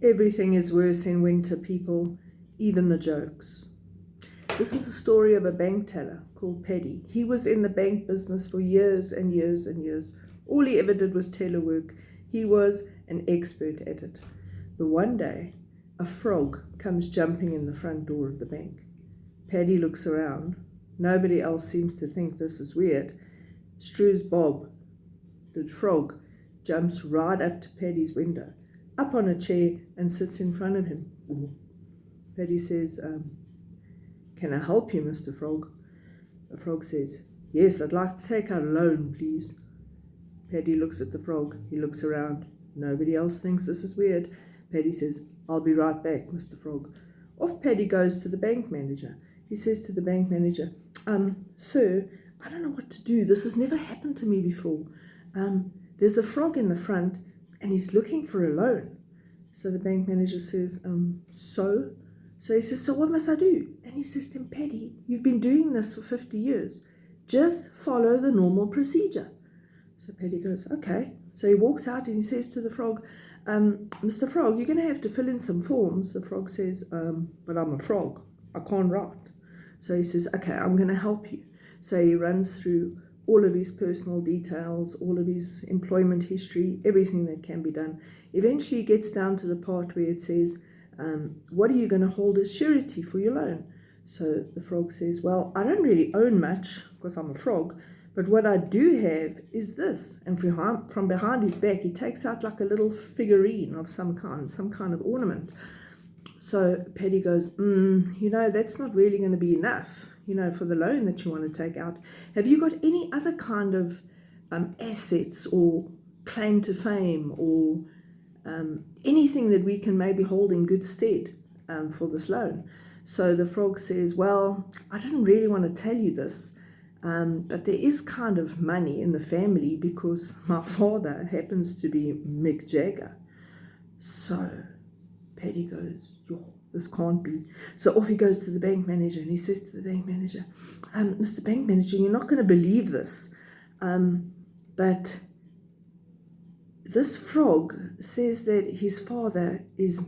Everything is worse in winter, people, even the jokes. This is a story of a bank teller called Paddy. He was in the bank business for years and years and years. All he ever did was teller work. He was an expert at it. But one day, a frog comes jumping in the front door of the bank. Paddy looks around. Nobody else seems to think this is weird. Strue's Bob, the frog, jumps right up to Paddy's window, up on a chair, and sits in front of him. Paddy says, "Can I help you, Mr. Frog?" The frog says, "Yes, I'd like to take out a loan, please." Paddy looks at the frog. He looks around. Nobody else thinks this is weird. Paddy says, "I'll be right back, Mr. Frog." Off Paddy goes to the bank manager. He says to the bank manager, "Sir, I don't know what to do. This has never happened to me before. There's a frog in the front and he's looking for a loan." So the bank manager says, So he says, "So what must I do?" And he says to him, "Paddy, you've been doing this for 50 years. Just follow the normal procedure." So Paddy goes, "Okay." So he walks out and he says to the frog, "Mr. Frog, you're going to have to fill in some forms." The frog says, "But I'm a frog. I can't write." So he says, "Okay, I'm going to help you." So he runs through all of his personal details, all of his employment history, everything that can be done. Eventually he gets down to the part where it says, "What are you going to hold as surety for your loan?" So the frog says, "Well, I don't really own much because I'm a frog, but what I do have is this." And from behind his back, he takes out like a little figurine of some kind of ornament. So Paddy goes, "That's not really going to be enough, for the loan that you want to take out. Have you got any other kind of assets or claim to fame or anything that we can maybe hold in good stead for this loan?" So the frog says, "Well, I didn't really want to tell you this, but there is kind of money in the family because my father happens to be Mick Jagger." So Paddy goes, "This can't be." So off he goes to the bank manager and he says to the bank manager, "Mr. Bank Manager, you're not going to believe this, but this frog says that his father is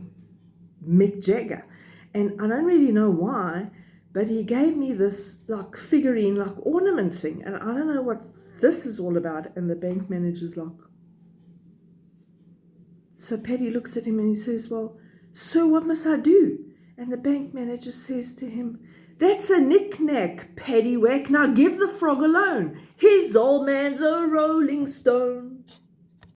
Mick Jagger, and I don't really know why, but he gave me this like figurine, like ornament thing, and I don't know what this is all about." And the bank manager's like, so Paddy looks at him and he says, "Well, so what must I do?" And the bank manager says to him, "That's a knick-knack, paddywhack. Now give the frog a loan. His old man's a rolling stone."